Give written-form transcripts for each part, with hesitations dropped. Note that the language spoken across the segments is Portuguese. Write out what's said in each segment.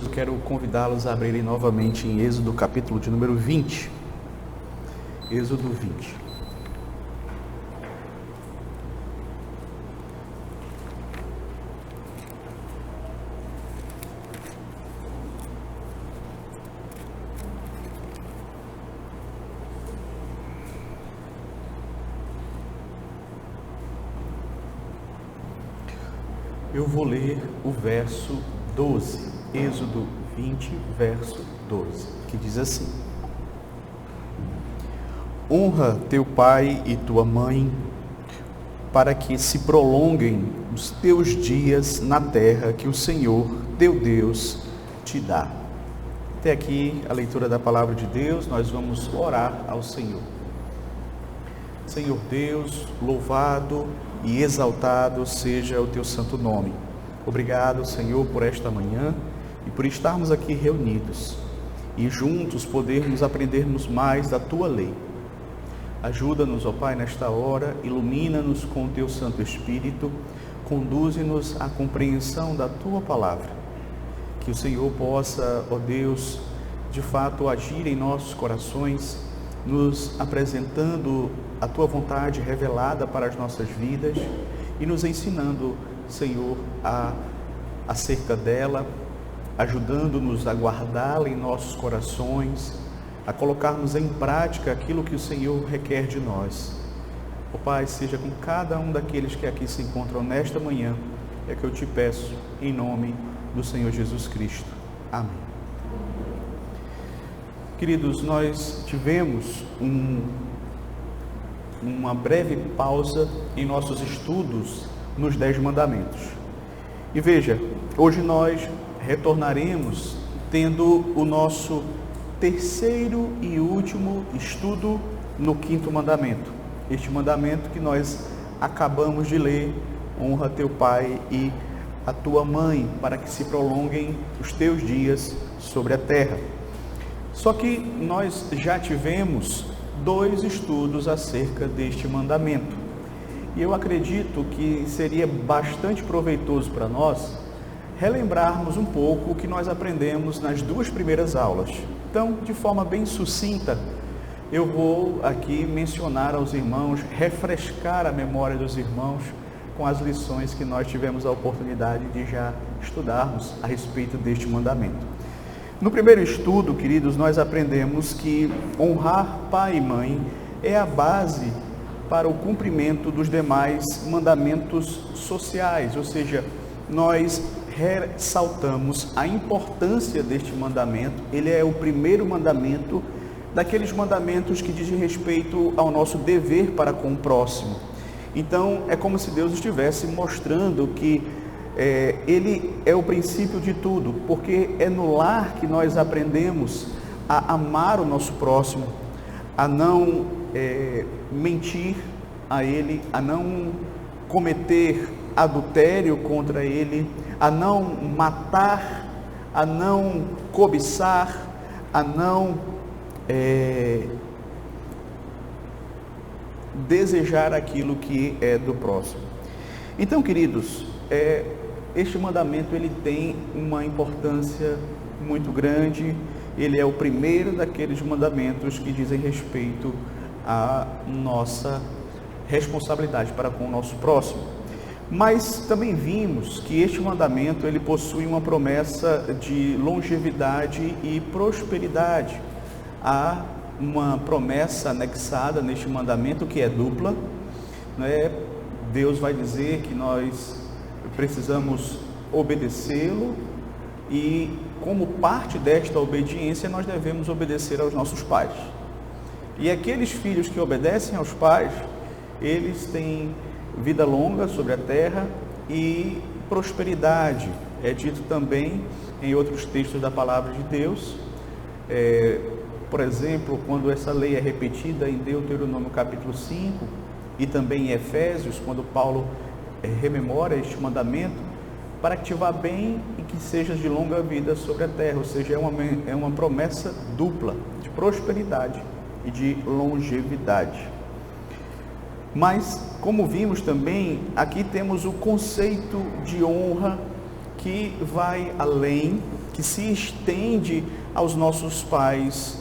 Eu quero convidá-los a abrirem novamente em Êxodo, capítulo de número 20. Êxodo 20. Eu vou ler o verso 12, Êxodo 20, verso 12, que diz assim: Honra teu pai e tua mãe, para que se prolonguem os teus dias na terra que o Senhor, teu Deus, te dá. Até aqui a leitura da palavra de Deus. Nós vamos orar ao Senhor. Senhor Deus, louvado e exaltado seja o teu santo nome. Obrigado, Senhor, por esta manhã e por estarmos aqui reunidos e juntos podermos aprendermos mais da tua lei. Ajuda-nos, ó Pai, nesta hora, ilumina-nos com o teu Santo Espírito, conduze-nos à compreensão da tua palavra. Que o Senhor possa, ó Deus, de fato agir em nossos corações, nos apresentando a tua vontade revelada para as nossas vidas e nos ensinando, Senhor, acerca dela, ajudando-nos a guardá-la em nossos corações, a colocarmos em prática aquilo que o Senhor requer de nós. Ó Pai, seja com cada um daqueles que aqui se encontram nesta manhã, é que eu te peço, em nome do Senhor Jesus Cristo. Amém. Queridos, nós tivemos uma breve pausa em nossos estudos nos 10 mandamentos. E veja, hoje nós retornaremos tendo o nosso terceiro e último estudo no 5º mandamento. Este mandamento que nós acabamos de ler: honra teu pai e a tua mãe, para que se prolonguem os teus dias sobre a terra. Só que nós já tivemos 2 estudos acerca deste mandamento. E eu acredito que seria bastante proveitoso para nós relembrarmos um pouco o que nós aprendemos nas 2 primeiras aulas. Então, de forma bem sucinta, eu vou aqui mencionar aos irmãos, refrescar a memória dos irmãos com as lições que nós tivemos a oportunidade de já estudarmos a respeito deste mandamento. No primeiro estudo, queridos, nós aprendemos que honrar pai e mãe é a base para o cumprimento dos demais mandamentos sociais, ou seja, nós ressaltamos a importância deste mandamento. Ele é o primeiro mandamento daqueles mandamentos que dizem respeito ao nosso dever para com o próximo. Então, é como se Deus estivesse mostrando que ele é o princípio de tudo, porque é no lar que nós aprendemos a amar o nosso próximo, a não mentir a ele, a não cometer adultério contra ele, a não matar, a não cobiçar, a não desejar aquilo que é do próximo. Então, queridos, este mandamento ele tem uma importância muito grande. Ele é o primeiro daqueles mandamentos que dizem respeito à nossa responsabilidade para com o nosso próximo. Mas também vimos que este mandamento ele possui uma promessa de longevidade e prosperidade. Há uma promessa anexada neste mandamento que é dupla, né? Deus vai dizer que nós precisamos obedecê-lo e, como parte desta obediência, nós devemos obedecer aos nossos pais. E aqueles filhos que obedecem aos pais, eles têm vida longa sobre a terra e prosperidade. É dito também em outros textos da palavra de Deus. Por exemplo, quando essa lei é repetida em Deuteronômio capítulo 5 e também em Efésios, quando Paulo rememora este mandamento, para que te vá bem e que sejas de longa vida sobre a terra. Ou seja, é uma promessa dupla de prosperidade e de longevidade. Mas, como vimos também, aqui temos o conceito de honra que vai além, que que se estende aos nossos pais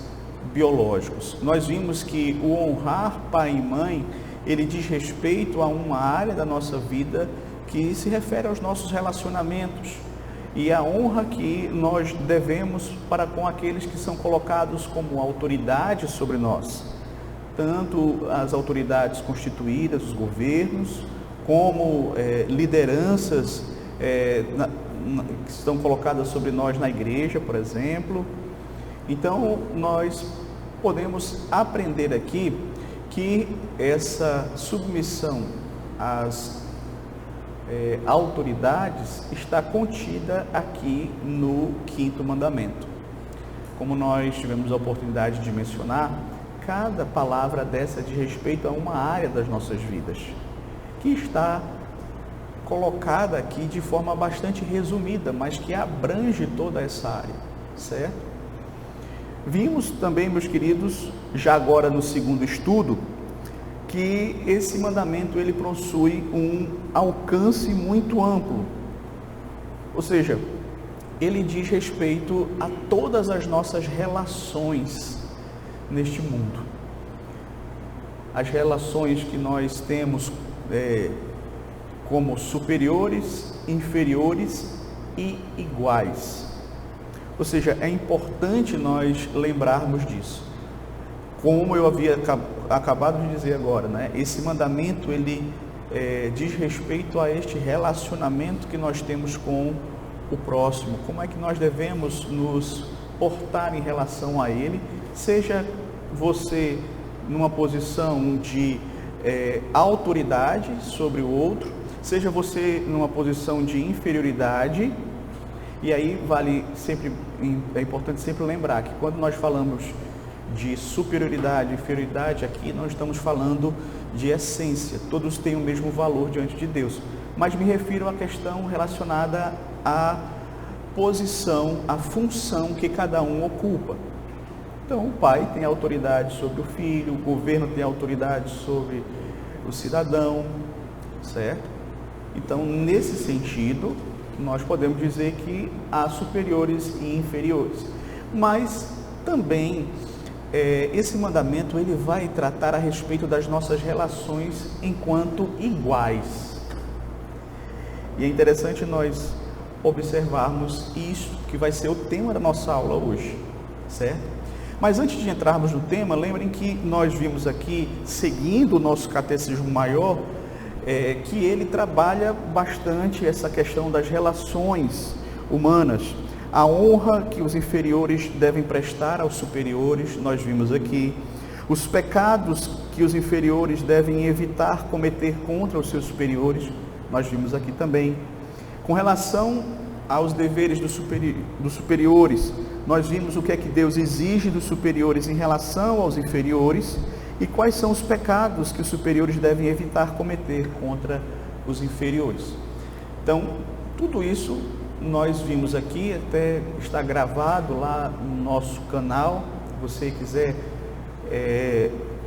biológicos. Nós vimos que o honrar pai e mãe, ele diz respeito a uma área da nossa vida que se refere aos nossos relacionamentos e a honra que nós devemos para com aqueles que são colocados como autoridade sobre nós, tanto as autoridades constituídas, os governos, como lideranças que estão colocadas sobre nós na igreja, por exemplo. Então, nós podemos aprender aqui que essa submissão às autoridades está contida aqui no 5º mandamento. Como nós tivemos a oportunidade de mencionar, cada palavra dessa diz respeito a uma área das nossas vidas, que está colocada aqui de forma bastante resumida, mas que abrange toda essa área, certo? Vimos também, meus queridos, já agora no 2º estudo, que esse mandamento ele possui um alcance muito amplo, ou seja, ele diz respeito a todas as nossas relações neste mundo, as relações que nós temos como superiores, inferiores e iguais, ou seja, é importante nós lembrarmos disso. Como eu havia acabado de dizer agora, né? Esse mandamento ele diz respeito a este relacionamento que nós temos com o próximo, como é que nós devemos nos portar em relação a ele, seja você numa posição de autoridade sobre o outro, seja você numa posição de inferioridade. E aí é importante sempre lembrar que quando nós falamos de superioridade, inferioridade, aqui nós estamos falando de essência, todos têm o mesmo valor diante de Deus, mas me refiro à questão relacionada à posição, à função que cada um ocupa. Então o pai tem autoridade sobre o filho, o governo tem autoridade sobre o cidadão, certo? Então nesse sentido, nós podemos dizer que há superiores e inferiores, mas também esse mandamento ele vai tratar a respeito das nossas relações enquanto iguais. E é interessante nós observarmos isso, que vai ser o tema da nossa aula hoje, certo? Mas antes de entrarmos no tema, lembrem que nós vimos aqui, seguindo o nosso catecismo maior, que ele trabalha bastante essa questão das relações humanas, a honra que os inferiores devem prestar aos superiores, nós vimos aqui, os pecados que os inferiores devem evitar cometer contra os seus superiores, nós vimos aqui também. Com relação aos deveres dos superiores, nós vimos o que é que Deus exige dos superiores em relação aos inferiores e quais são os pecados que os superiores devem evitar cometer contra os inferiores. Então, tudo isso nós vimos aqui, até está gravado lá no nosso canal, se você quiser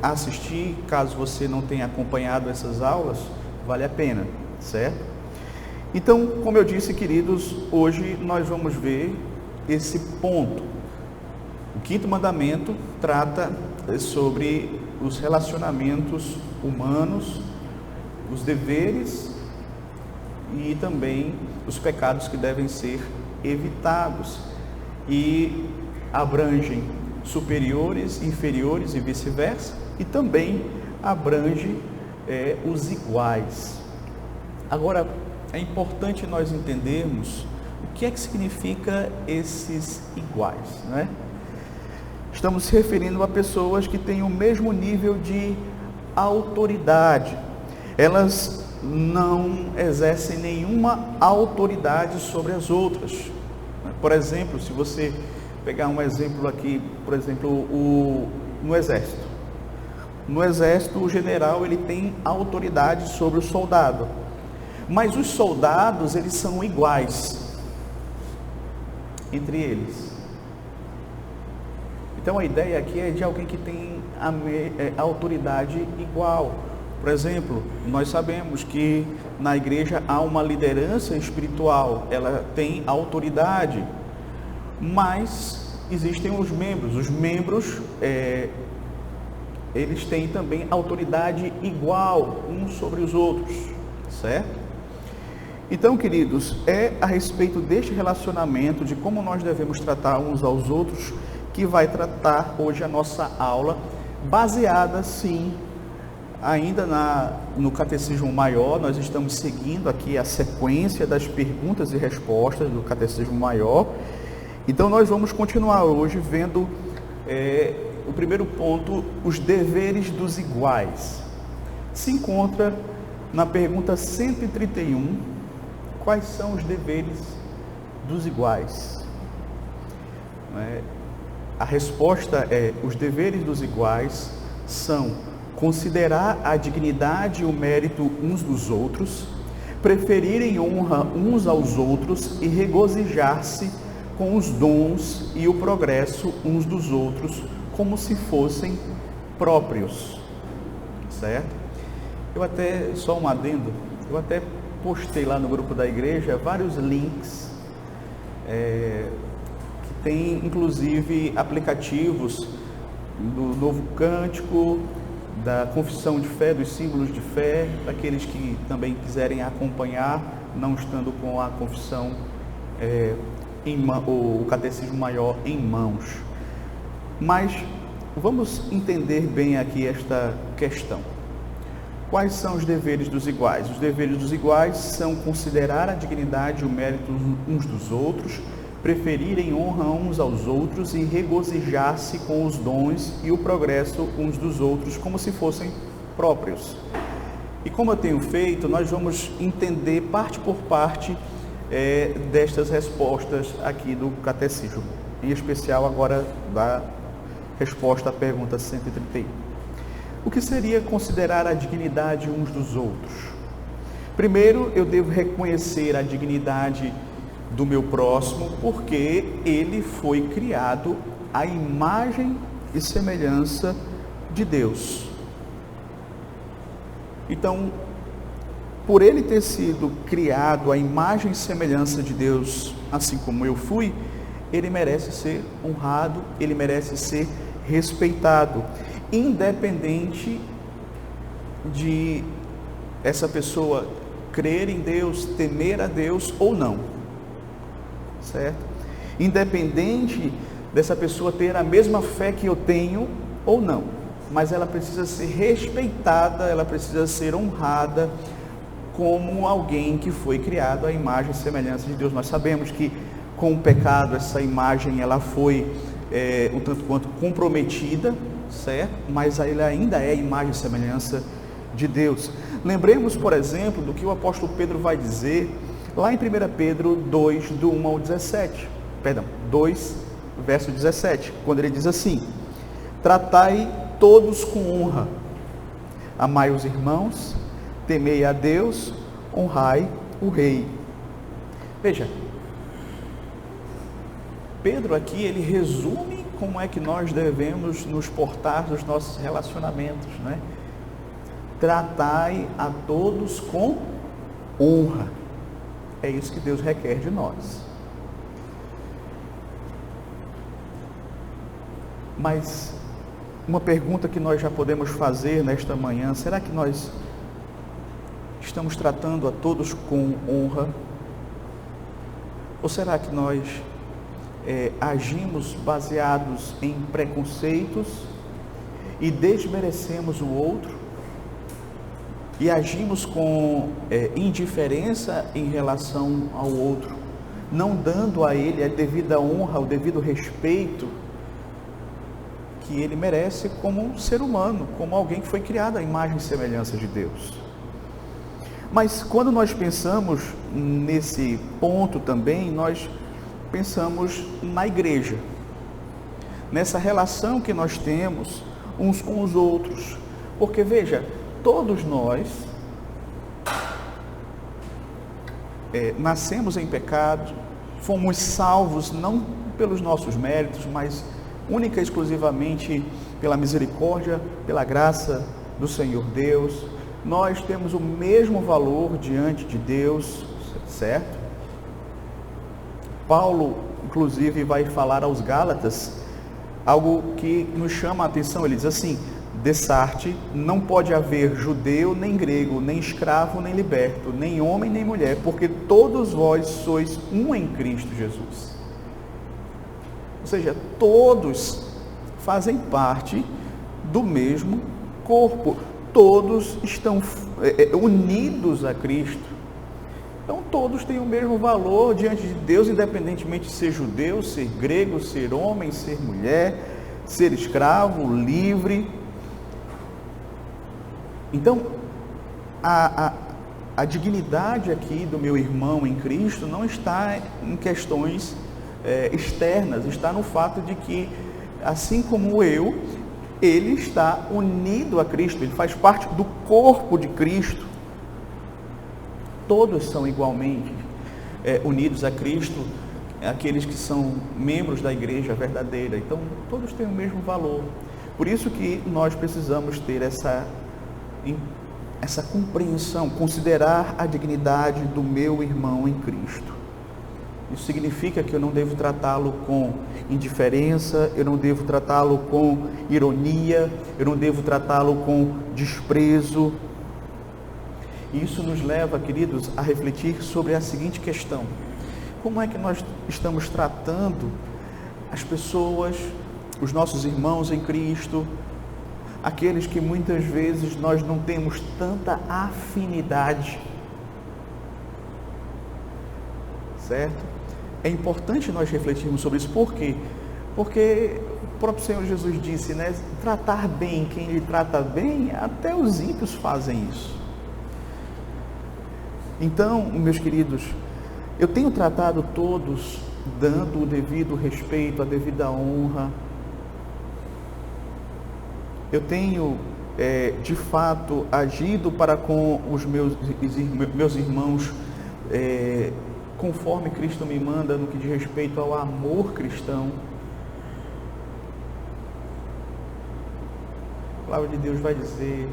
assistir, caso você não tenha acompanhado essas aulas, vale a pena, certo? Então, como eu disse, queridos, hoje nós vamos ver esse ponto. O 5º mandamento trata sobre os relacionamentos humanos, os deveres e também os pecados que devem ser evitados, e abrangem superiores, inferiores e vice-versa, e também abrange os iguais. Agora, é importante nós entendermos o que é que significa esses iguais, né? Estamos se referindo a pessoas que têm o mesmo nível de autoridade. Elas não exercem nenhuma autoridade sobre as outras. Por exemplo, se você pegar um exemplo aqui, por exemplo, no exército. No exército, o general ele tem autoridade sobre o soldado. Mas os soldados, eles são iguais entre eles. Então a ideia aqui é de alguém que tem a autoridade igual. Por exemplo, nós sabemos que na igreja há uma liderança espiritual, ela tem autoridade. mas existem os membros. Os membros, eles têm também autoridade igual uns sobre os outros, certo? Então, queridos, é a respeito deste relacionamento, de como nós devemos tratar uns aos outros, que vai tratar hoje a nossa aula, baseada, sim, ainda no Catecismo Maior. Nós estamos seguindo aqui a sequência das perguntas e respostas do Catecismo Maior. Então, nós vamos continuar hoje vendo o primeiro ponto, os deveres dos iguais. Se encontra na pergunta 131, quais são os deveres dos iguais? A resposta é: os deveres dos iguais são considerar a dignidade e o mérito uns dos outros, preferirem honra uns aos outros e regozijar-se com os dons e o progresso uns dos outros, como se fossem próprios, certo? Só um adendo, eu até postei lá no grupo da igreja vários links, que tem inclusive aplicativos do Novo Cântico, da Confissão de Fé, dos símbolos de fé, daqueles que também quiserem acompanhar, não estando com a confissão, o Catecismo Maior em mãos. Mas vamos entender bem aqui esta questão. Quais são os deveres dos iguais? Os deveres dos iguais são considerar a dignidade e o mérito uns dos outros, preferirem honra uns aos outros e regozijar-se com os dons e o progresso uns dos outros, como se fossem próprios. E como eu tenho feito, nós vamos entender parte por parte destas respostas aqui do Catecismo, em especial agora da resposta à pergunta 131. O que seria considerar a dignidade uns dos outros? Primeiro, eu devo reconhecer a dignidade do meu próximo, porque ele foi criado à imagem e semelhança de Deus. Então, por ele ter sido criado à imagem e semelhança de Deus, assim como eu fui, ele merece ser honrado, ele merece ser respeitado, independente de essa pessoa crer em Deus, temer a Deus ou não, certo? Independente dessa pessoa ter a mesma fé que eu tenho ou não, mas ela precisa ser respeitada, ela precisa ser honrada como alguém que foi criado à imagem e semelhança de Deus. Nós sabemos que com o pecado essa imagem ela foi um tanto quanto comprometida, certo? Mas ela ainda é a imagem e semelhança de Deus. Lembremos, por exemplo, do que o apóstolo Pedro vai dizer lá em 1 Pedro 2, do 1 ao 17, 2, verso 17, quando ele diz assim: tratai todos com honra, amai os irmãos, temei a Deus, honrai o rei. Veja, Pedro aqui, ele resume como é que nós devemos nos portar nos nossos relacionamentos, né? Tratai a todos com honra. É isso que Deus requer de nós. Mas uma pergunta que nós já podemos fazer nesta manhã: será que nós estamos tratando a todos com honra? Ou será que nós agimos baseados em preconceitos e desmerecemos o outro? E agimos com indiferença em relação ao outro, não dando a ele a devida honra, o devido respeito que ele merece como um ser humano, como alguém que foi criado à imagem e semelhança de Deus. Mas quando nós pensamos nesse ponto também, nós pensamos na igreja, nessa relação que nós temos uns com os outros, porque veja, todos nós nascemos em pecado, fomos salvos não pelos nossos méritos, mas única e exclusivamente pela misericórdia, pela graça do Senhor Deus. Nós temos o mesmo valor diante de Deus, certo? Paulo, inclusive, vai falar aos Gálatas algo que nos chama a atenção. Ele diz assim: dessarte não pode haver judeu, nem grego, nem escravo, nem liberto, nem homem, nem mulher, porque todos vós sois um em Cristo Jesus. Ou seja, todos fazem parte do mesmo corpo, todos estão unidos a Cristo. Então todos têm o mesmo valor diante de Deus, independentemente de ser judeu, ser grego, ser homem, ser mulher, ser escravo, livre. Então, a dignidade aqui do meu irmão em Cristo não está em questões externas, está no fato de que, assim como eu, ele está unido a Cristo, ele faz parte do corpo de Cristo. Todos são igualmente unidos a Cristo, aqueles que são membros da igreja verdadeira. Então, todos têm o mesmo valor. Por isso que nós precisamos ter essa compreensão, considerar a dignidade do meu irmão em Cristo. Isso significa que eu não devo tratá-lo com indiferença, eu não devo tratá-lo com ironia, eu não devo tratá-lo com desprezo. Isso nos leva, queridos, a refletir sobre a seguinte questão: como é que nós estamos tratando as pessoas, os nossos irmãos em Cristo, aqueles que muitas vezes nós não temos tanta afinidade, certo? É importante nós refletirmos sobre isso. Por quê? Porque o próprio Senhor Jesus disse, né? Tratar bem quem lhe trata bem, até os ímpios fazem isso. Então, meus queridos, eu tenho tratado todos dando o devido respeito, a devida honra. Eu tenho, de fato, agido para com os meus irmãos, conforme Cristo me manda, no que diz respeito ao amor cristão. A palavra de Deus vai dizer: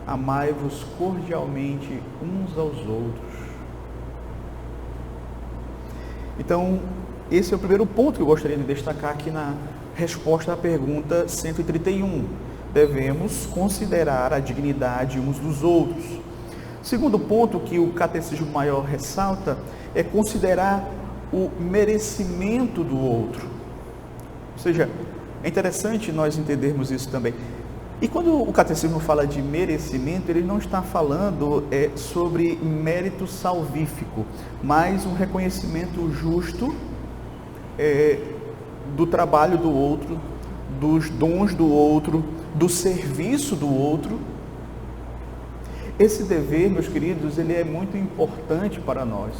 amai-vos cordialmente uns aos outros. Então, esse é o primeiro ponto que eu gostaria de destacar aqui na resposta à pergunta 131. Devemos considerar a dignidade uns dos outros. Segundo ponto que o Catecismo Maior ressalta é considerar o merecimento do outro. Ou seja, é interessante nós entendermos isso também. E quando o Catecismo fala de merecimento, ele não está falando sobre mérito salvífico, mas um reconhecimento justo do trabalho do outro, dos dons do outro, do serviço do outro. Esse dever, meus queridos, ele é muito importante para nós,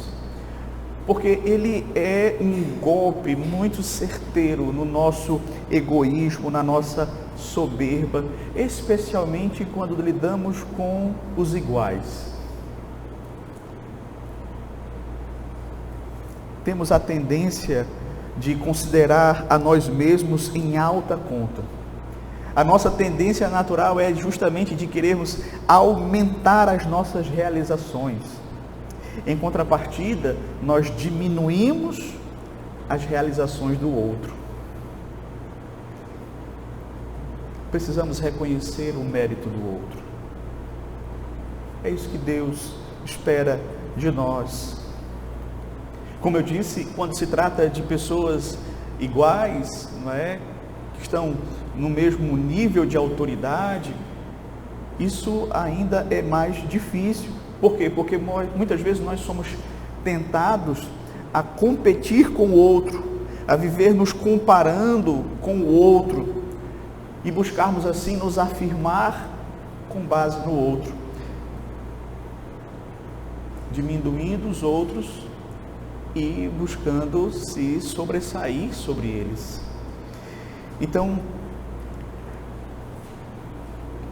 porque ele é um golpe muito certeiro no nosso egoísmo, na nossa soberba, especialmente quando lidamos com os iguais. Temos a tendência de considerar a nós mesmos em alta conta. A nossa tendência natural é justamente de querermos aumentar as nossas realizações. Em contrapartida, nós diminuímos as realizações do outro. Precisamos reconhecer o mérito do outro. É isso que Deus espera de nós. Como eu disse, quando se trata de pessoas iguais, não é? Que estão no mesmo nível de autoridade, isso ainda é mais difícil. Por quê? Porque muitas vezes nós somos tentados a competir com o outro, a viver nos comparando com o outro e buscarmos assim nos afirmar com base no outro, diminuindo os outros e buscando se sobressair sobre eles. Então,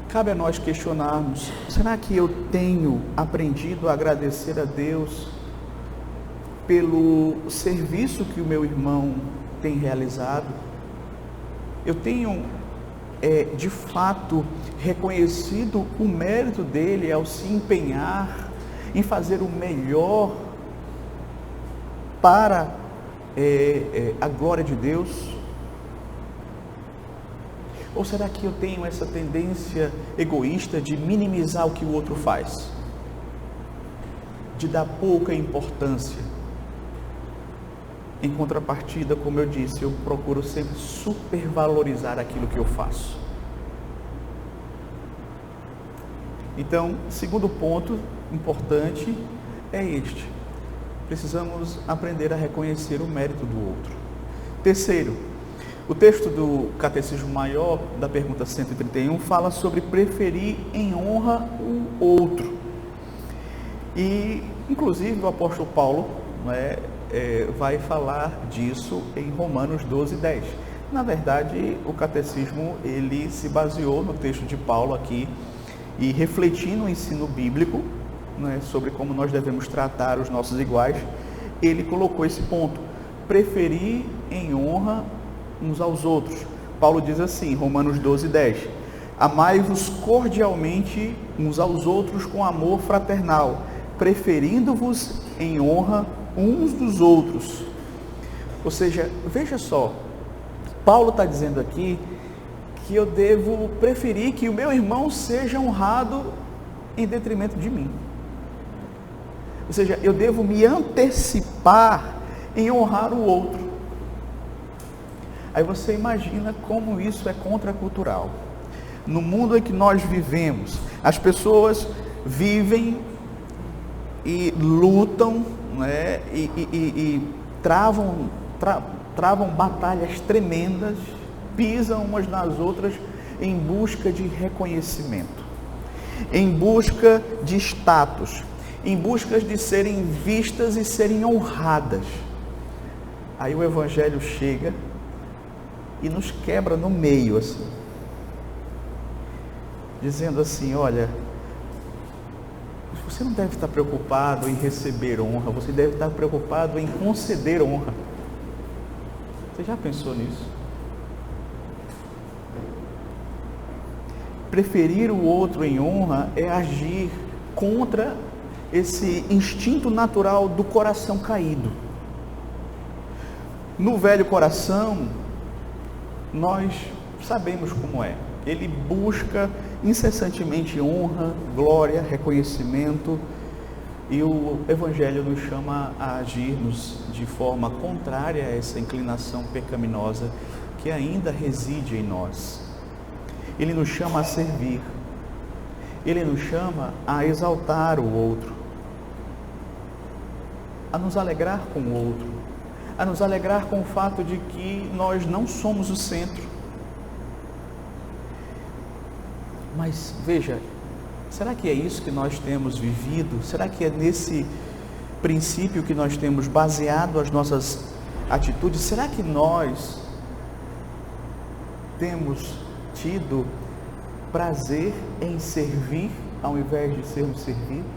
cabe a nós questionarmos: será que eu tenho aprendido a agradecer a Deus pelo serviço que o meu irmão tem realizado? Eu tenho, de fato, reconhecido o mérito dele ao se empenhar em fazer o melhor para a glória de Deus? Ou será que eu tenho essa tendência egoísta de minimizar o que o outro faz? De dar pouca importância? Em contrapartida, como eu disse, eu procuro sempre supervalorizar aquilo que eu faço. Então, segundo ponto importante é este: precisamos aprender a reconhecer o mérito do outro. Terceiro, o texto do Catecismo Maior, da pergunta 131, fala sobre preferir em honra o outro. E, inclusive, o apóstolo Paulo vai falar disso em Romanos 12:10. Na verdade, o Catecismo ele se baseou no texto de Paulo aqui, e refletindo o ensino bíblico, sobre como nós devemos tratar os nossos iguais, ele colocou esse ponto: preferir em honra uns aos outros. Paulo diz assim, Romanos 12:10: amai-vos cordialmente uns aos outros com amor fraternal, preferindo-vos em honra uns dos outros. Ou seja, veja só, Paulo está dizendo aqui que eu devo preferir que o meu irmão seja honrado em detrimento de mim. Ou seja, eu devo me antecipar em honrar o outro. Aí você imagina como isso é contracultural. No mundo em que nós vivemos, as pessoas vivem e lutam, e travam batalhas tremendas, pisam umas nas outras em busca de reconhecimento, em busca de status, em busca de serem vistas e serem honradas. Aí o Evangelho chega e nos quebra no meio, assim, dizendo assim: olha, você não deve estar preocupado em receber honra, você deve estar preocupado em conceder honra. Você já pensou nisso? Preferir o outro em honra é agir contra esse instinto natural do coração caído. No velho coração, nós sabemos como é. Ele busca incessantemente honra, glória, reconhecimento, e o Evangelho nos chama a agirmos de forma contrária a essa inclinação pecaminosa que ainda reside em nós. Ele nos chama a servir, ele nos chama a exaltar o outro, a nos alegrar com o outro, a nos alegrar com o fato de que nós não somos o centro. Mas veja, será que é isso que nós temos vivido? Será que é nesse princípio que nós temos baseado as nossas atitudes? Será que nós temos tido prazer em servir ao invés de sermos servidos?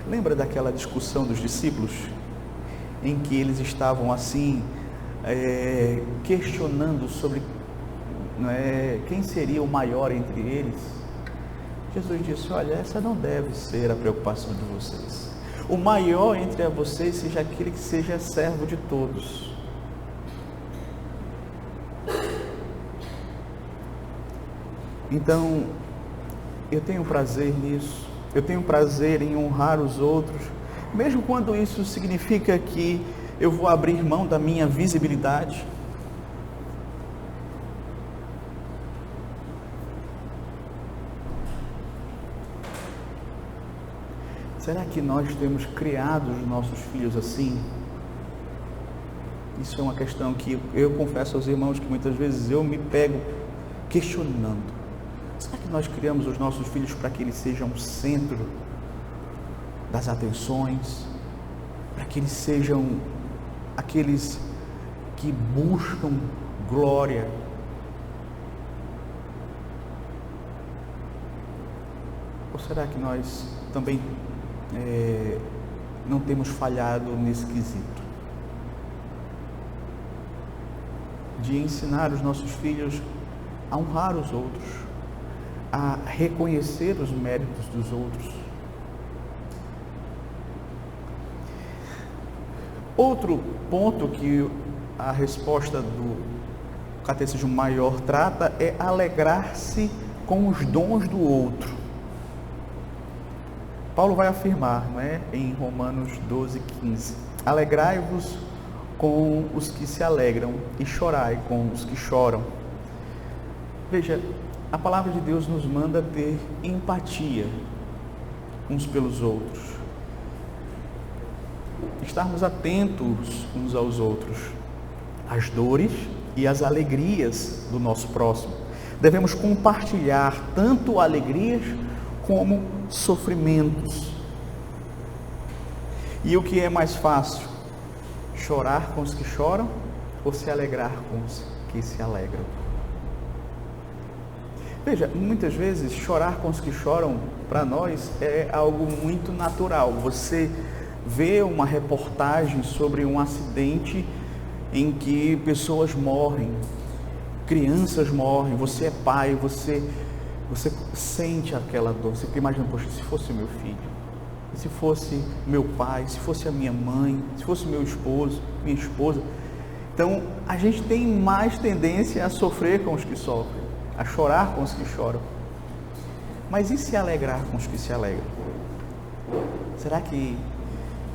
Lembra daquela discussão dos discípulos em que eles estavam assim questionando sobre quem seria o maior entre eles? Jesus disse: olha, essa não deve ser a preocupação de vocês. O maior entre vocês seja aquele que seja servo de todos. Então, eu tenho prazer nisso, eu tenho prazer em honrar os outros, mesmo quando isso significa que eu vou abrir mão da minha visibilidade. Será que nós temos criado os nossos filhos assim? Isso é uma questão que eu confesso aos irmãos que muitas vezes eu me pego questionando. Será que nós criamos os nossos filhos para que eles sejam o centro das atenções? Para que eles sejam aqueles que buscam glória? Ou será que nós também não temos falhado nesse quesito? De ensinar os nossos filhos a honrar os outros, a reconhecer os méritos dos outros. Outro ponto que a resposta do Catecismo Maior trata é alegrar-se com os dons do outro. Paulo vai afirmar, não é, em Romanos 12:15, alegrai-vos com os que se alegram e chorai com os que choram. Veja, a palavra de Deus nos manda ter empatia uns pelos outros, estarmos atentos uns aos outros, às dores e às alegrias do nosso próximo. Devemos compartilhar tanto alegrias como sofrimentos. E o que é mais fácil? Chorar com os que choram ou se alegrar com os que se alegram? Veja, muitas vezes chorar com os que choram para nós é algo muito natural. Você vê uma reportagem sobre um acidente em que pessoas morrem, crianças morrem, você é pai, você sente aquela dor, você imagina, poxa, se fosse meu filho, se fosse meu pai, se fosse a minha mãe, se fosse meu esposo, minha esposa. Então, a gente tem mais tendência a sofrer com os que sofrem, a chorar com os que choram. Mas e se alegrar com os que se alegram? Será que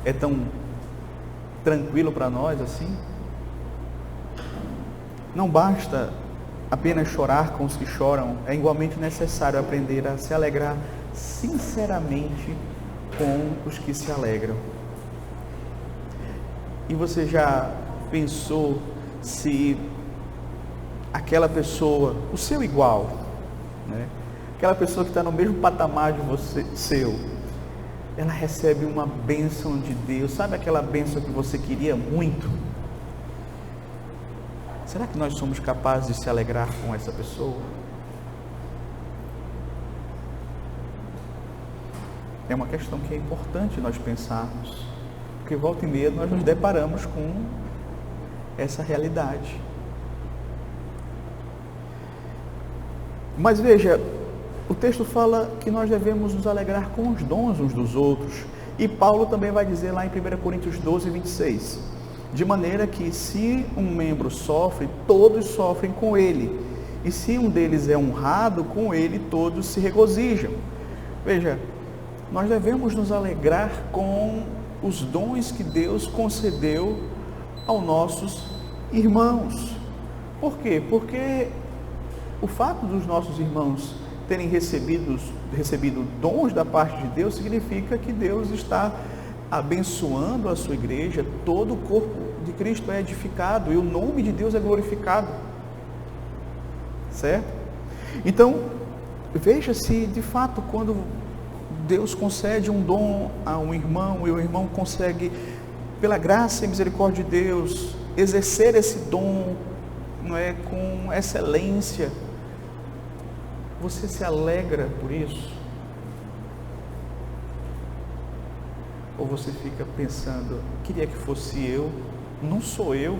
é tão tranquilo para nós assim? Não basta apenas chorar com os que choram, é igualmente necessário aprender a se alegrar sinceramente com os que se alegram. E você já pensou se aquela pessoa, o seu igual, né? Aquela pessoa que está no mesmo patamar de você, seu, ela recebe uma bênção de Deus, sabe aquela bênção que você queria muito? Será que nós somos capazes de se alegrar com essa pessoa? É uma questão que é importante nós pensarmos, porque volta e meia nós nos deparamos com essa realidade. Mas veja, o texto fala que nós devemos nos alegrar com os dons uns dos outros, e Paulo também vai dizer lá em 1 Coríntios 12:26, de maneira que se um membro sofre, todos sofrem com ele, e se um deles é honrado, com ele todos se regozijam. Veja, nós devemos nos alegrar com os dons que Deus concedeu aos nossos irmãos. Por quê? Porque o fato dos nossos irmãos terem recebido dons da parte de Deus significa que Deus está abençoando a sua igreja, todo o corpo de Cristo é edificado e o nome de Deus é glorificado, certo? Então, veja se de fato quando Deus concede um dom a um irmão e o irmão consegue, pela graça e misericórdia de Deus, exercer esse dom, não é, com excelência, você se alegra por isso? Ou você fica pensando, queria que fosse eu, não sou eu?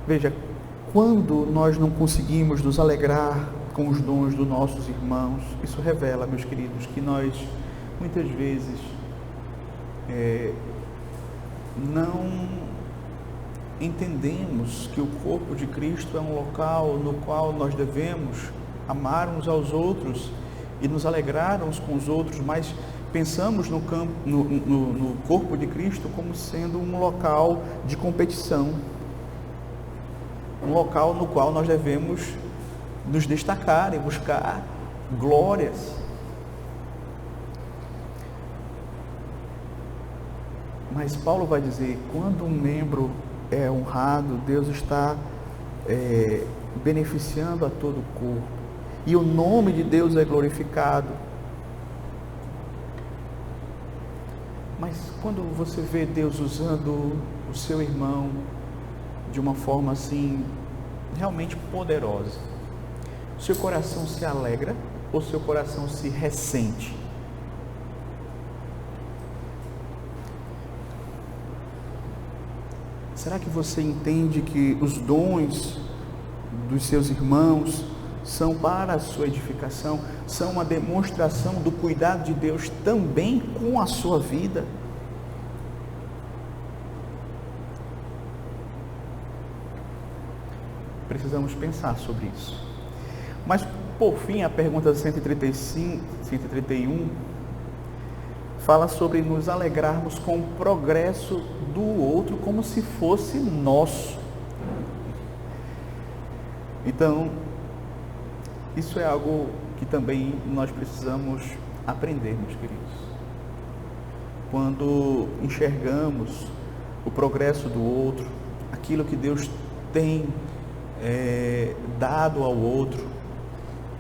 Veja, quando nós não conseguimos nos alegrar com os dons dos nossos irmãos, isso revela, meus queridos, que nós muitas vezes não entendemos que o corpo de Cristo é um local no qual nós devemos amar uns aos outros e nos alegrar uns com os outros, mas pensamos no corpo de Cristo como sendo um local de competição, um local no qual nós devemos nos destacar e buscar glórias. Mas Paulo vai dizer, quando um membro é honrado, Deus está beneficiando a todo o corpo, e o nome de Deus é glorificado. Mas quando você vê Deus usando o seu irmão de uma forma assim, realmente poderosa, seu coração se alegra ou seu coração se ressente? Será que você entende que os dons dos seus irmãos são para a sua edificação, são uma demonstração do cuidado de Deus também com a sua vida. Precisamos pensar sobre isso. Mas, por fim, a pergunta 131 fala sobre nos alegrarmos com o progresso do outro como se fosse nosso. Então, isso é algo que também nós precisamos aprender, meus queridos. Quando enxergamos o progresso do outro, aquilo que Deus tem dado ao outro,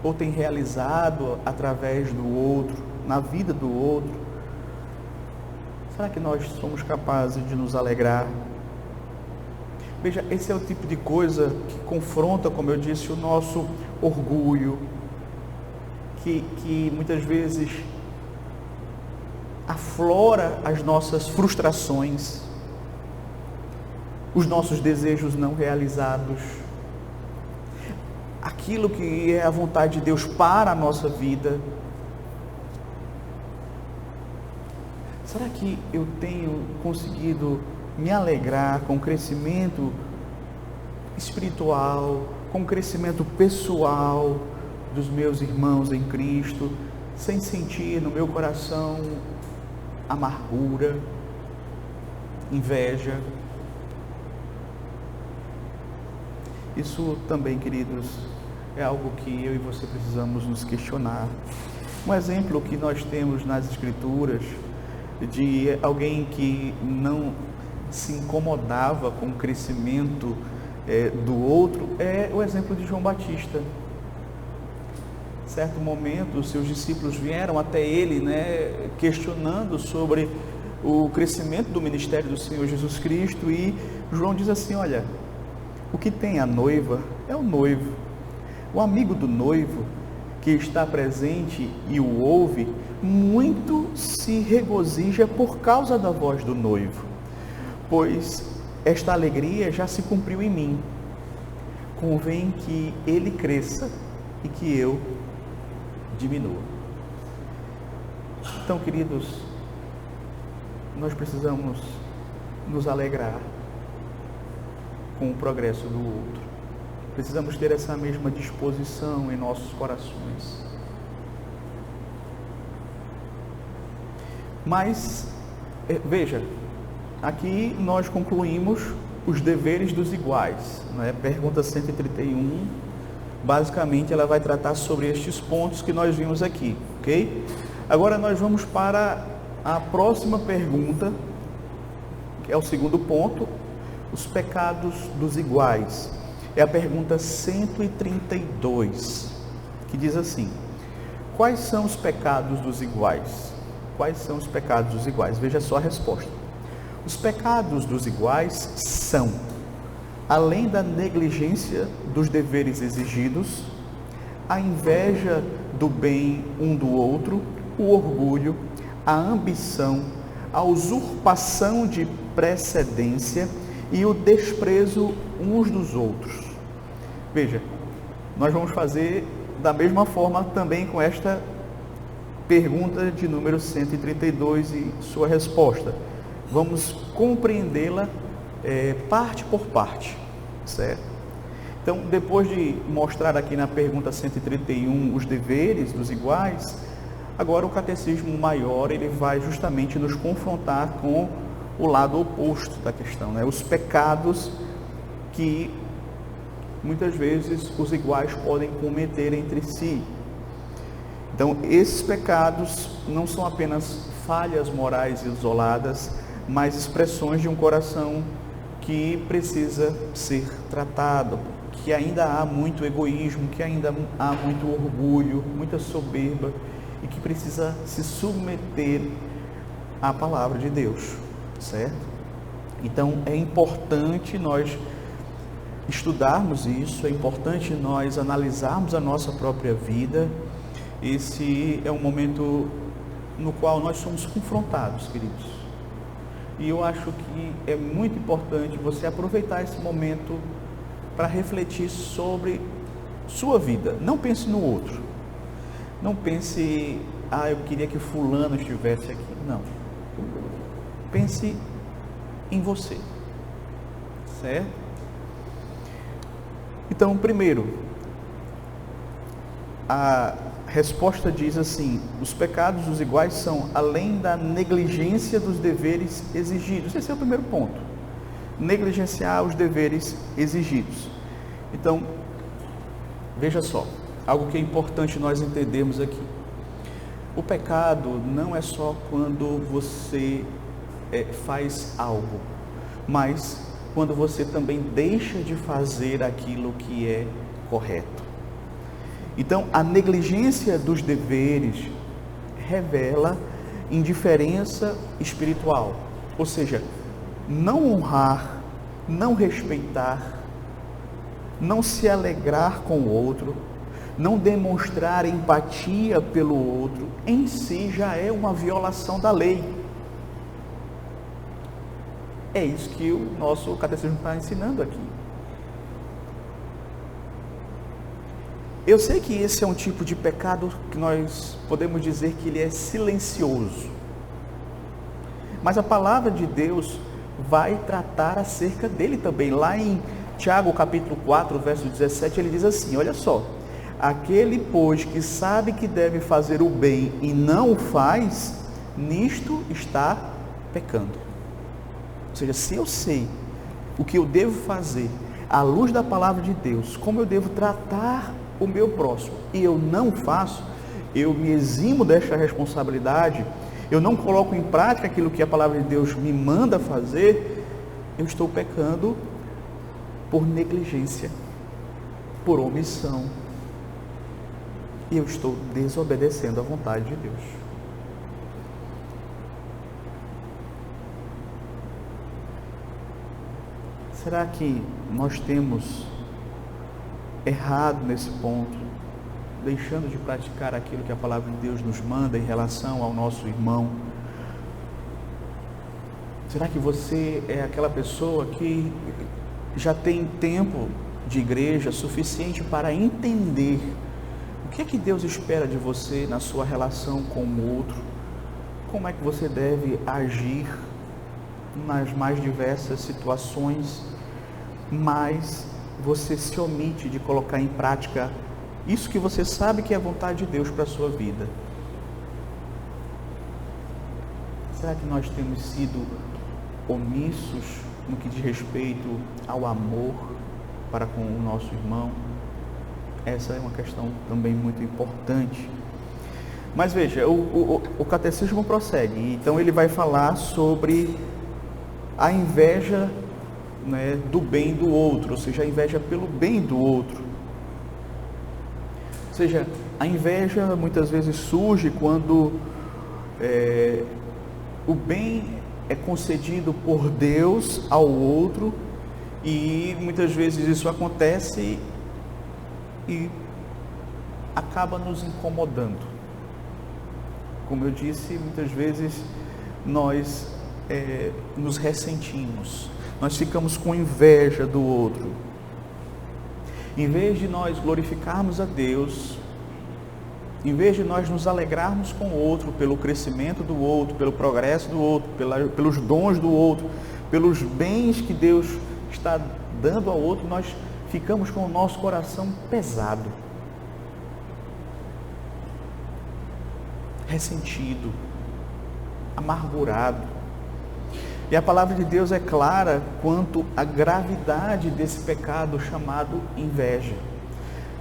ou tem realizado através do outro, na vida do outro, será que nós somos capazes de nos alegrar? Veja, esse é o tipo de coisa que confronta, como eu disse, o nosso orgulho, que muitas vezes aflora as nossas frustrações, os nossos desejos não realizados, aquilo que é a vontade de Deus para a nossa vida. Será que eu tenho conseguido me alegrar com o crescimento espiritual, com o crescimento pessoal dos meus irmãos em Cristo, sem sentir no meu coração amargura, inveja? Isso também, queridos, é algo que eu e você precisamos nos questionar. Um exemplo que nós temos nas Escrituras de alguém que não se incomodava com o crescimento do outro é o exemplo de João Batista. Em certo momento, os seus discípulos vieram até ele, questionando sobre o crescimento do ministério do Senhor Jesus Cristo, e João diz assim: olha, o que tem a noiva é o noivo. O amigo do noivo que está presente e o ouve, muito se regozija por causa da voz do noivo, pois esta alegria já se cumpriu em mim. Convém que ele cresça e que eu diminua. Então, queridos, nós precisamos nos alegrar com o progresso do outro. Precisamos ter essa mesma disposição em nossos corações. Mas, veja, aqui nós concluímos os deveres dos iguais, Pergunta 131, basicamente ela vai tratar sobre estes pontos que nós vimos aqui, ok? Agora nós vamos para a próxima pergunta, que é o segundo ponto, os pecados dos iguais. É a pergunta 132, que diz assim: quais são os pecados dos iguais? Quais são os pecados dos iguais? Veja só a resposta. Os pecados dos iguais são, além da negligência dos deveres exigidos, a inveja do bem um do outro, o orgulho, a ambição, a usurpação de precedência e o desprezo uns dos outros. Veja, nós vamos fazer da mesma forma também com esta pergunta de número 132 e sua resposta. Vamos compreendê-la parte por parte, certo? Então, depois de mostrar aqui na pergunta 131 os deveres dos iguais, agora o catecismo maior ele vai justamente nos confrontar com o lado oposto da questão, os pecados que muitas vezes os iguais podem cometer entre si. Então, esses pecados não são apenas falhas morais isoladas, mas expressões de um coração que precisa ser tratado, que ainda há muito egoísmo, que ainda há muito orgulho, muita soberba, e que precisa se submeter à palavra de Deus, certo? Então, é importante nós estudarmos isso, é importante nós analisarmos a nossa própria vida. Esse é um momento no qual nós somos confrontados, queridos. E eu acho que é muito importante você aproveitar esse momento para refletir sobre sua vida. Não pense no outro. Não pense, eu queria que fulano estivesse aqui. Não. Pense em você. Certo? Então, primeiro, a resposta diz assim: os pecados dos iguais são além da negligência dos deveres exigidos. Esse é o primeiro ponto. Negligenciar os deveres exigidos. Então, veja só, algo que é importante nós entendermos aqui. O pecado não é só quando você faz algo, mas quando você também deixa de fazer aquilo que é correto. Então, a negligência dos deveres revela indiferença espiritual, ou seja, não honrar, não respeitar, não se alegrar com o outro, não demonstrar empatia pelo outro, em si já é uma violação da lei. É isso que o nosso catecismo está ensinando aqui. Eu sei que esse é um tipo de pecado que nós podemos dizer que ele é silencioso. Mas a palavra de Deus vai tratar acerca dele também. Lá em Tiago capítulo 4, verso 17, ele diz assim, olha só: aquele, pois, que sabe que deve fazer o bem e não o faz, nisto está pecando. Ou seja, se eu sei o que eu devo fazer à luz da palavra de Deus, como eu devo tratar o meu próximo, e eu não faço, eu me eximo desta responsabilidade, eu não coloco em prática aquilo que a palavra de Deus me manda fazer, eu estou pecando por negligência, por omissão, e eu estou desobedecendo à vontade de Deus. Será que nós temos errado nesse ponto, deixando de praticar aquilo que a palavra de Deus nos manda em relação ao nosso irmão? Será que você é aquela pessoa que já tem tempo de igreja suficiente para entender o que é que Deus espera de você na sua relação com o outro? Como é que você deve agir nas mais diversas situações, mas você se omite de colocar em prática isso que você sabe que é a vontade de Deus para a sua vida? Será que nós temos sido omissos no que diz respeito ao amor para com o nosso irmão? Essa é uma questão também muito importante. Mas veja, o catecismo prossegue, então ele vai falar sobre a inveja, né, do bem do outro, ou seja, a inveja pelo bem do outro. Ou seja, a inveja muitas vezes surge quando o bem é concedido por Deus ao outro, e muitas vezes isso acontece e acaba nos incomodando. Como eu disse, muitas vezes nós nos ressentimos, nós ficamos com inveja do outro. Em vez de nós glorificarmos a Deus, em vez de nós nos alegrarmos com o outro, pelo crescimento do outro, pelo progresso do outro, pelos dons do outro, pelos bens que Deus está dando ao outro, nós ficamos com o nosso coração pesado, ressentido, amargurado. E a palavra de Deus é clara quanto à gravidade desse pecado chamado inveja.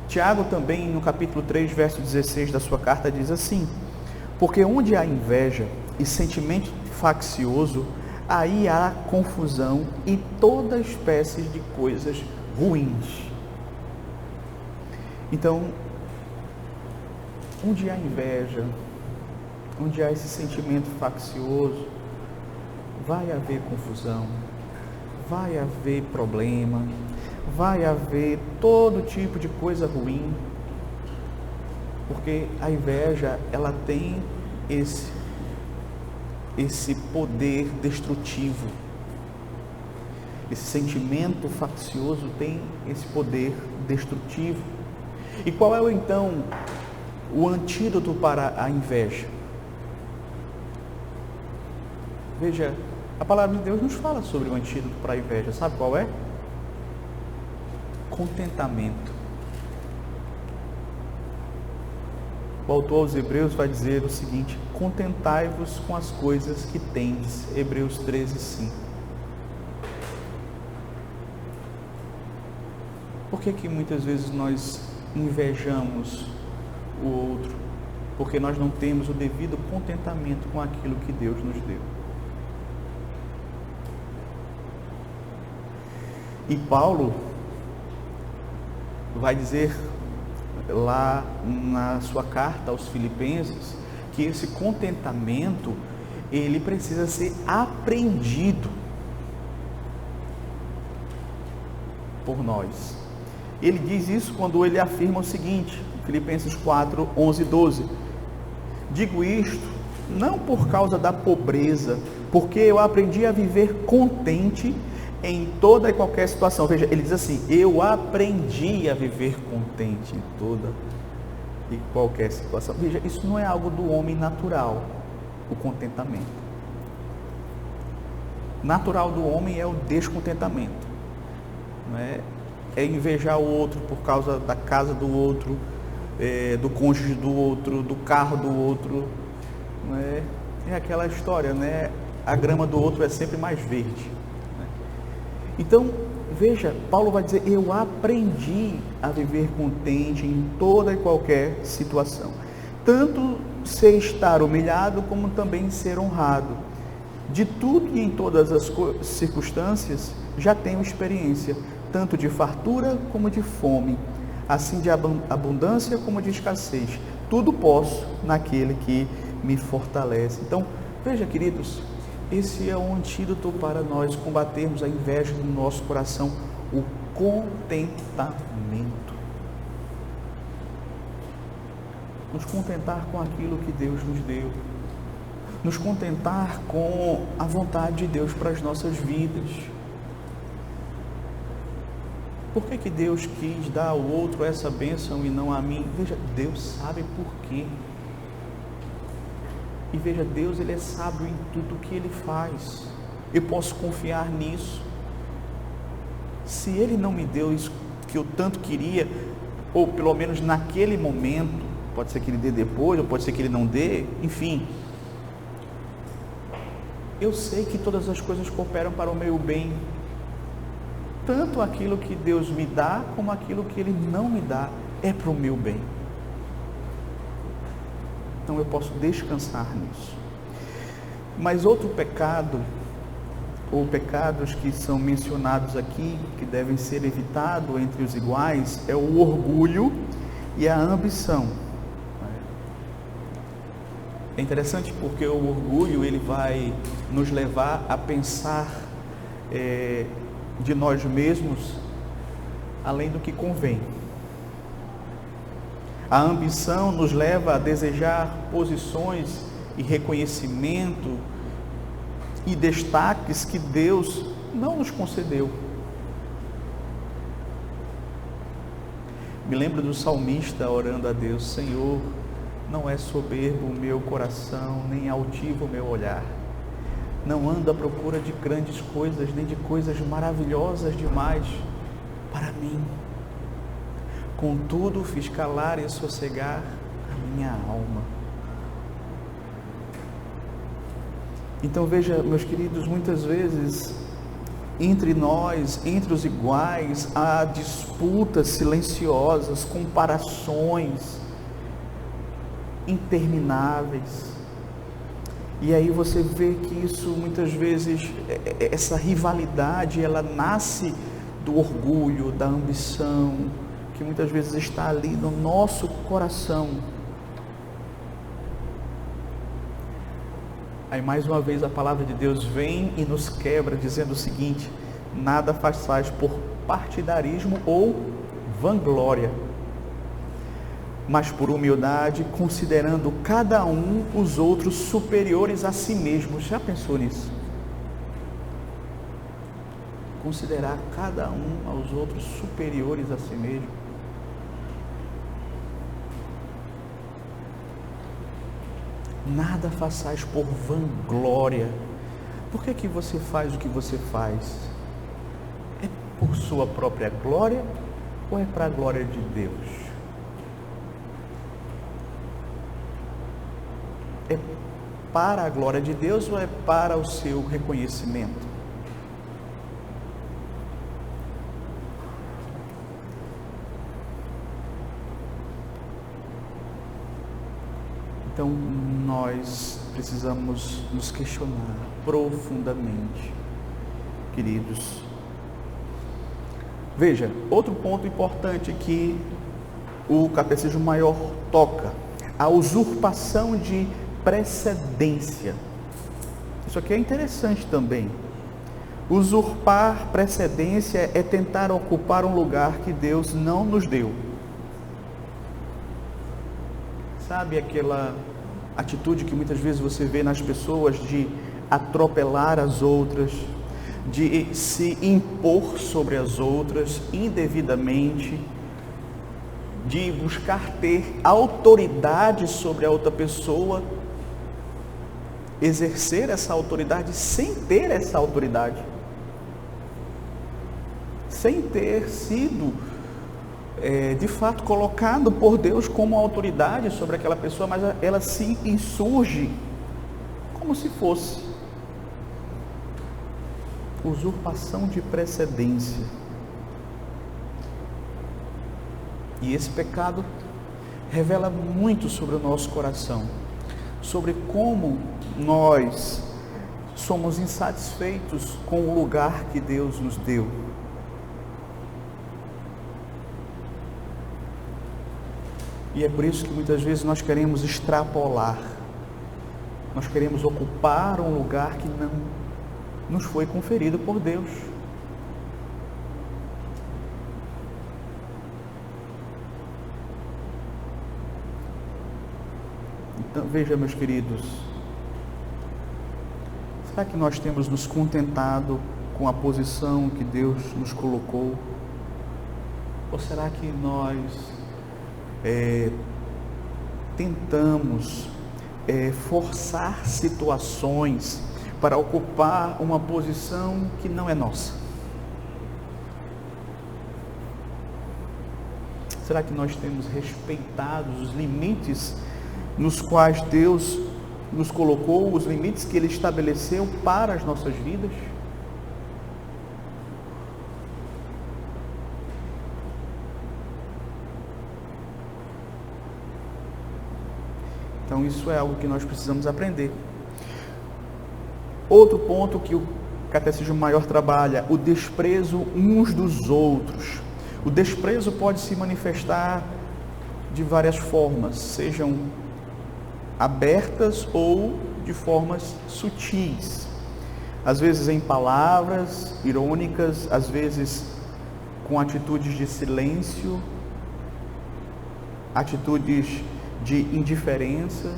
Tiago também, no capítulo 3, verso 16 da sua carta, diz assim: porque onde há inveja e sentimento faccioso, aí há confusão e toda espécie de coisas ruins. Então, onde há inveja, onde há esse sentimento faccioso, vai haver confusão, vai haver problema, vai haver todo tipo de coisa ruim, porque a inveja, ela tem esse poder destrutivo. Esse sentimento faccioso tem esse poder destrutivo. E qual é então o antídoto para a inveja? Veja, a palavra de Deus nos fala sobre o antídoto para a inveja. Sabe qual é? Contentamento. O autor aos Hebreus vai dizer o seguinte: contentai-vos com as coisas que tendes. Hebreus 13:5. Por que muitas vezes nós invejamos o outro? Porque nós não temos o devido contentamento com aquilo que Deus nos deu. E Paulo vai dizer lá na sua carta aos Filipenses que esse contentamento ele precisa ser aprendido por nós. Ele diz isso quando ele afirma o seguinte, Filipenses 4, 11 e 12: digo isto não por causa da pobreza, porque eu aprendi a viver contente em toda e qualquer situação. Veja, ele diz assim: eu aprendi a viver contente em toda e qualquer situação. Veja, isso não é algo do homem natural, o contentamento. Natural do homem é o descontentamento, não é? É invejar o outro por causa da casa do outro, do cônjuge do outro, do carro do outro, não é? É aquela história, né? A grama do outro é sempre mais verde. Então, veja, Paulo vai dizer: eu aprendi a viver contente em toda e qualquer situação. Tanto sei estar humilhado, como também ser honrado. De tudo e em todas as circunstâncias, já tenho experiência, tanto de fartura como de fome, assim de abundância como de escassez. Tudo posso naquele que me fortalece. Então, veja, queridos, esse é um antídoto para nós combatermos a inveja no nosso coração, o contentamento. Nos contentar com aquilo que Deus nos deu. Nos contentar com a vontade de Deus para as nossas vidas. Por que Deus quis dar ao outro essa bênção e não a mim? Veja, Deus sabe por quê. E veja, Deus, Ele é sábio em tudo que Ele faz. Eu posso confiar nisso. Se Ele não me deu isso que eu tanto queria, ou pelo menos naquele momento, pode ser que Ele dê depois, ou pode ser que Ele não dê, enfim. Eu sei que todas as coisas cooperam para o meu bem. Tanto aquilo que Deus me dá, como aquilo que Ele não me dá, é para o meu bem. Então eu posso descansar nisso. Mas outro pecado, ou pecados que são mencionados aqui, que devem ser evitados entre os iguais, é o orgulho e a ambição. É interessante porque o orgulho, ele vai nos levar a pensar de nós mesmos além do que convém. A ambição nos leva a desejar posições e reconhecimento e destaques que Deus não nos concedeu. Me lembro do salmista orando a Deus: Senhor, não é soberbo o meu coração, nem altivo o meu olhar. Não ando à procura de grandes coisas, nem de coisas maravilhosas demais para mim. Contudo, fiz calar e sossegar a minha alma. Então veja, meus queridos, muitas vezes entre nós, entre os iguais, há disputas silenciosas, comparações intermináveis. E aí você vê que isso muitas vezes, essa rivalidade, ela nasce do orgulho, da ambição, que muitas vezes está ali no nosso coração. Aí mais uma vez a palavra de Deus vem e nos quebra, dizendo o seguinte: nada façais por partidarismo ou vanglória, mas por humildade, considerando cada um os outros superiores a si mesmo. Já pensou nisso? Considerar cada um aos outros superiores a si mesmo. Nada façais por vanglória. Por que você faz o que você faz? É por sua própria glória ou é para a glória de Deus? É para a glória de Deus ou é para o seu reconhecimento? Então, nós precisamos nos questionar profundamente, queridos. Veja, outro ponto importante que o Catecismo Maior toca: a usurpação de precedência. Isso aqui é interessante também. Usurpar precedência é tentar ocupar um lugar que Deus não nos deu. Sabe aquela atitude que muitas vezes você vê nas pessoas de atropelar as outras, de se impor sobre as outras indevidamente, de buscar ter autoridade sobre a outra pessoa, exercer essa autoridade sem ter essa autoridade, sem ter sido de fato colocado por Deus como autoridade sobre aquela pessoa, mas ela se insurge como se fosse usurpação de precedência. E esse pecado revela muito sobre o nosso coração, sobre como nós somos insatisfeitos com o lugar que Deus nos deu. E é por isso que muitas vezes nós queremos extrapolar, nós queremos ocupar um lugar que não nos foi conferido por Deus. Então, veja, meus queridos, será que nós temos nos contentado com a posição que Deus nos colocou? Ou será que nós tentamos forçar situações para ocupar uma posição que não é nossa? Será que nós temos respeitado os limites nos quais Deus nos colocou, os limites que Ele estabeleceu para as nossas vidas? Então isso é algo que nós precisamos aprender. Outro ponto que o Catecismo Maior trabalha: o desprezo uns dos outros. O desprezo pode se manifestar de várias formas, sejam abertas ou de formas sutis. Às vezes em palavras irônicas, às vezes com atitudes de silêncio, atitudes de indiferença.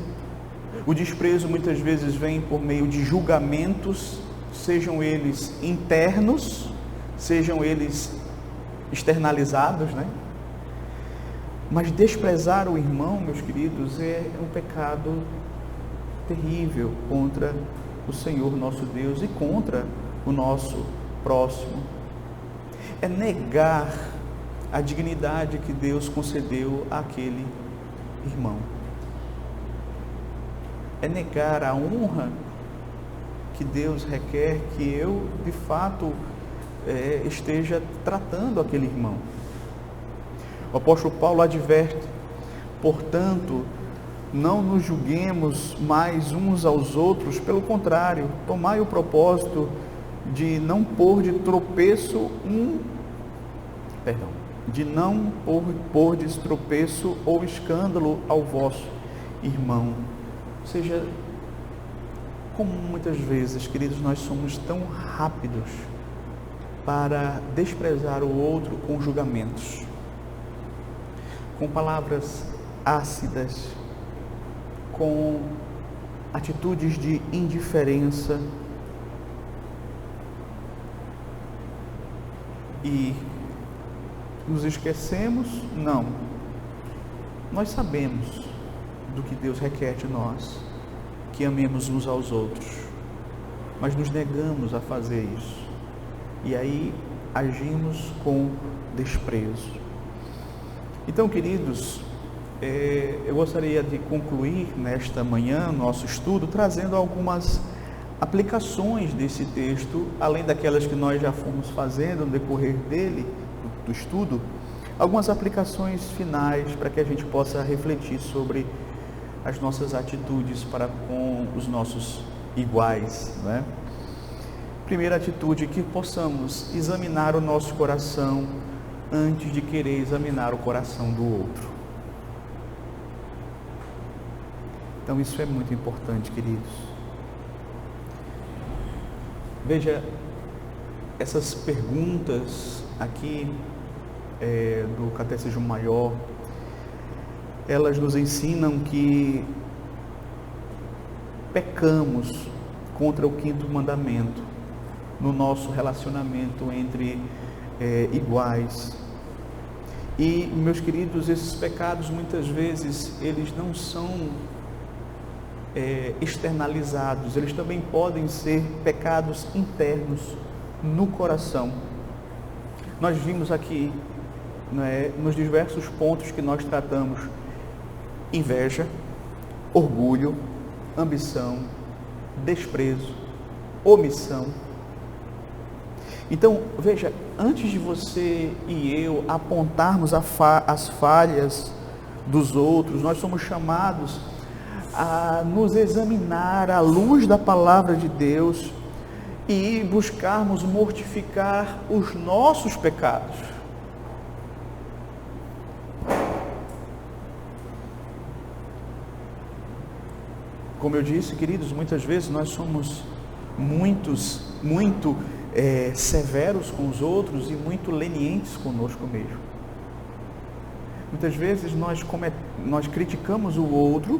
O desprezo muitas vezes vem por meio de julgamentos, sejam eles internos, sejam eles externalizados, né? Mas desprezar o irmão, meus queridos, é um pecado terrível contra o Senhor nosso Deus e contra o nosso próximo. É negar a dignidade que Deus concedeu àquele irmão. É negar a honra que Deus requer que eu, de fato, esteja tratando aquele irmão. O apóstolo Paulo adverte: portanto, não nos julguemos mais uns aos outros, pelo contrário, tomai o propósito de não pôr de tropeço tropeço ou escândalo ao vosso irmão. Ou seja, como muitas vezes, queridos, nós somos tão rápidos para desprezar o outro com julgamentos, com palavras ácidas, com atitudes de indiferença, e nos esquecemos? Não. Nós sabemos do que Deus requer de nós. que amemos uns aos outros, mas nos negamos a fazer isso. E aí agimos com desprezo. Então, queridos, eu gostaria de concluir nesta manhã nosso estudo trazendo algumas aplicações desse texto, além daquelas que nós já fomos fazendo no decorrer dele, do estudo, algumas aplicações finais para que a gente possa refletir sobre as nossas atitudes para com os nossos iguais, né? Primeira atitude, que possamos examinar o nosso coração antes de querer examinar o coração do outro. Então isso é muito importante, queridos. Veja, essas perguntas aqui do Catecismo Maior, elas nos ensinam que pecamos contra o 5º mandamento no nosso relacionamento entre iguais. E, meus queridos, esses pecados muitas vezes eles não são externalizados, eles também podem ser pecados internos no coração. Nós vimos aqui, nos diversos pontos que nós tratamos, inveja, orgulho, ambição, desprezo, omissão. Então, veja, antes de você e eu apontarmos as falhas dos outros, nós somos chamados a nos examinar à luz da palavra de Deus e buscarmos mortificar os nossos pecados. Como eu disse, queridos, muitas vezes nós somos muito severos com os outros e muito lenientes conosco mesmo. Muitas vezes nós criticamos o outro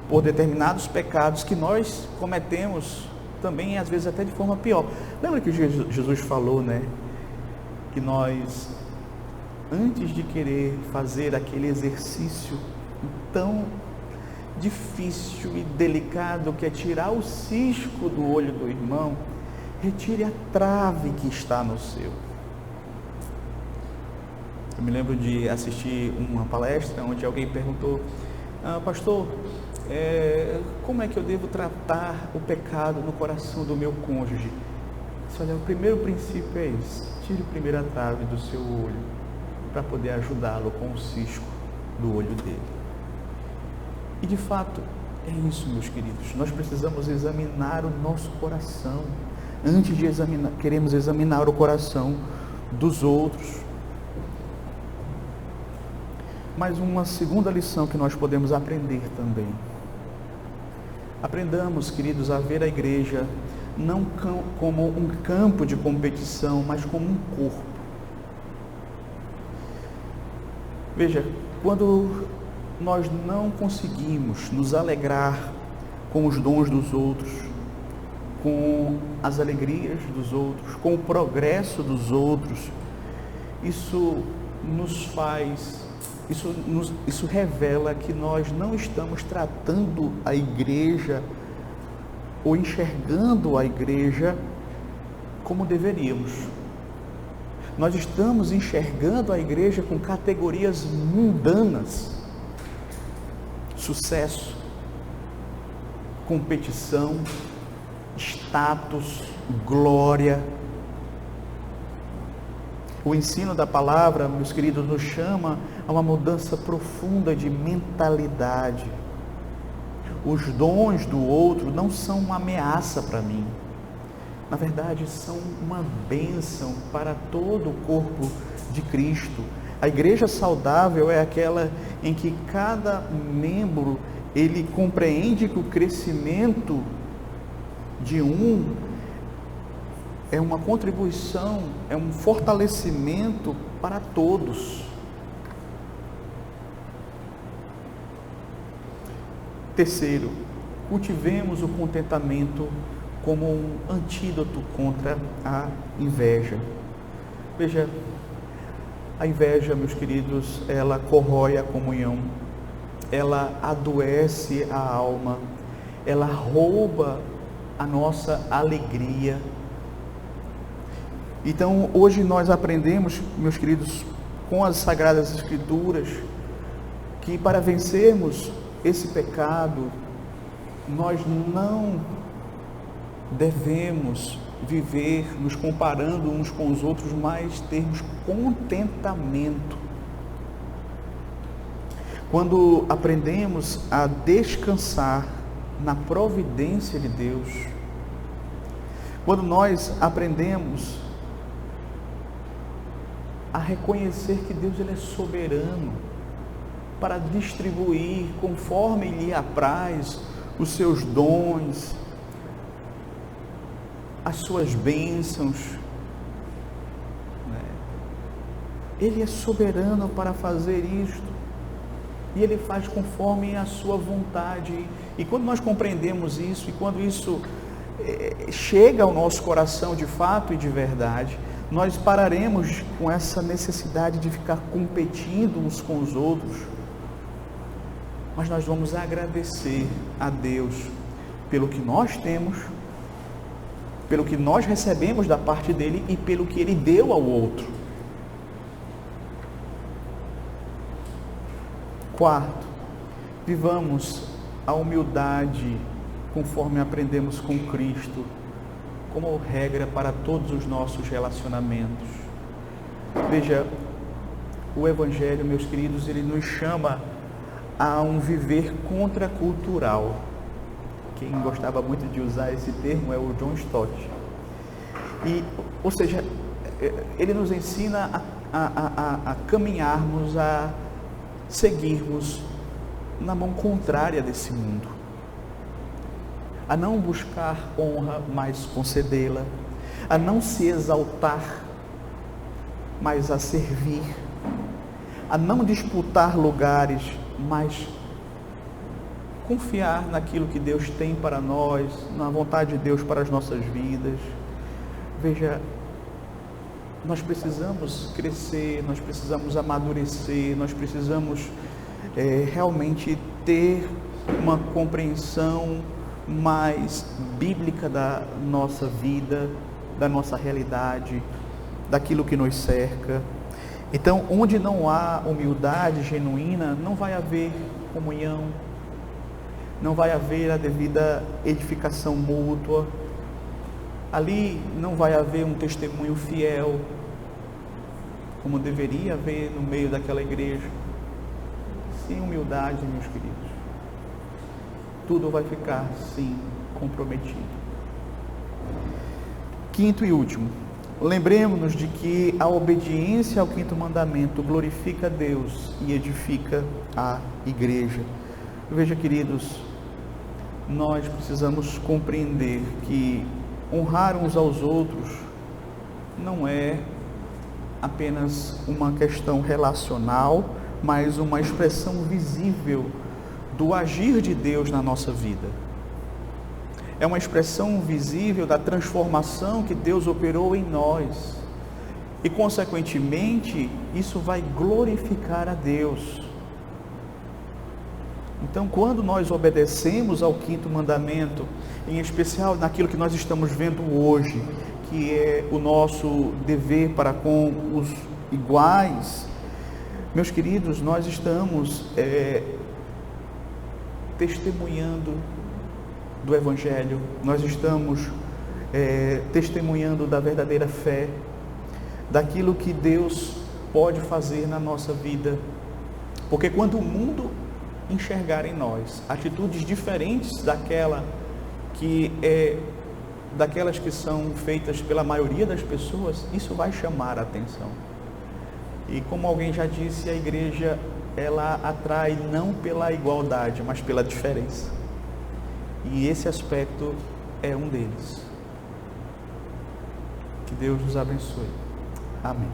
por determinados pecados que nós cometemos também, às vezes até de forma pior. Lembra que Jesus falou, que nós, antes de querer fazer aquele exercício tão difícil e delicado que é tirar o cisco do olho do irmão, retire a trave que está no seu. Eu me lembro de assistir uma palestra onde alguém perguntou: pastor, como é que eu devo tratar o pecado no coração do meu cônjuge? Olha, o primeiro princípio é esse: tire primeiro a trave do seu olho para poder ajudá-lo com o cisco do olho dele. E de fato é isso, meus queridos, nós precisamos examinar o nosso coração antes de queremos examinar o coração dos outros. Mas uma segunda lição que nós podemos aprender também: aprendamos, queridos, a ver a igreja não como um campo de competição, mas como um corpo. Veja, quando nós não conseguimos nos alegrar com os dons dos outros, com as alegrias dos outros, com o progresso dos outros, isso revela que nós não estamos tratando a igreja ou enxergando a igreja como deveríamos. Nós estamos enxergando a igreja com categorias mundanas: sucesso, competição, status, glória. O ensino da palavra, meus queridos, nos chama a uma mudança profunda de mentalidade. Os dons do outro não são uma ameaça para mim. Na verdade, são uma bênção para todo o corpo de Cristo. A igreja saudável é aquela em que cada membro, ele compreende que o crescimento de um é uma contribuição, é um fortalecimento para todos. Terceiro, cultivemos o contentamento como um antídoto contra a inveja. Veja, a inveja, meus queridos, ela corrói a comunhão, ela adoece a alma, ela rouba a nossa alegria. Então, hoje nós aprendemos, meus queridos, com as Sagradas Escrituras, que para vencermos esse pecado, nós não devemos viver nos comparando uns com os outros, mas termos contentamento. Quando aprendemos a descansar na providência de Deus, quando nós aprendemos a reconhecer que Deus ele é soberano para distribuir conforme lhe apraz os seus dons, as suas bênçãos, Ele é soberano para fazer isto, e Ele faz conforme a sua vontade. E quando nós compreendemos isso, e quando isso chega ao nosso coração de fato e de verdade, nós pararemos com essa necessidade de ficar competindo uns com os outros, mas nós vamos agradecer a Deus pelo que nós temos, pelo que nós recebemos da parte dele e pelo que ele deu ao outro. Quarto, vivamos a humildade conforme aprendemos com Cristo, como regra para todos os nossos relacionamentos. Veja, o Evangelho, meus queridos, ele nos chama a um viver contracultural. Quem gostava muito de usar esse termo é o John Stott. Ou seja, ele nos ensina a caminharmos, a seguirmos na mão contrária desse mundo, a não buscar honra, mas concedê-la, a não se exaltar, mas a servir, a não disputar lugares, mas confiar naquilo que Deus tem para nós, na vontade de Deus para as nossas vidas. Veja, nós precisamos crescer, nós precisamos amadurecer, nós precisamos realmente ter uma compreensão mais bíblica da nossa vida, da nossa realidade, daquilo que nos cerca. Então, onde não há humildade genuína, não vai haver comunhão, não vai haver a devida edificação mútua, ali não vai haver um testemunho fiel, como deveria haver no meio daquela igreja. Sem humildade, meus queridos, tudo vai ficar, sim, comprometido. Quinto e último, lembremos-nos de que a obediência ao quinto mandamento glorifica a Deus e edifica a igreja. Veja, queridos, nós precisamos compreender que honrar uns aos outros não é apenas uma questão relacional, mas uma expressão visível do agir de Deus na nossa vida. É uma expressão visível da transformação que Deus operou em nós. E, consequentemente, isso vai glorificar a Deus. Então, quando nós obedecemos ao quinto mandamento, em especial naquilo que nós estamos vendo hoje, que é o nosso dever para com os iguais, meus queridos, nós estamos testemunhando do Evangelho, nós estamos testemunhando da verdadeira fé, daquilo que Deus pode fazer na nossa vida. Porque quando o mundo enxergar em nós atitudes diferentes daquelas que são feitas pela maioria das pessoas, isso vai chamar a atenção. E como alguém já disse, a igreja, ela atrai não pela igualdade, mas pela diferença. E esse aspecto é um deles. Que Deus nos abençoe. Amém.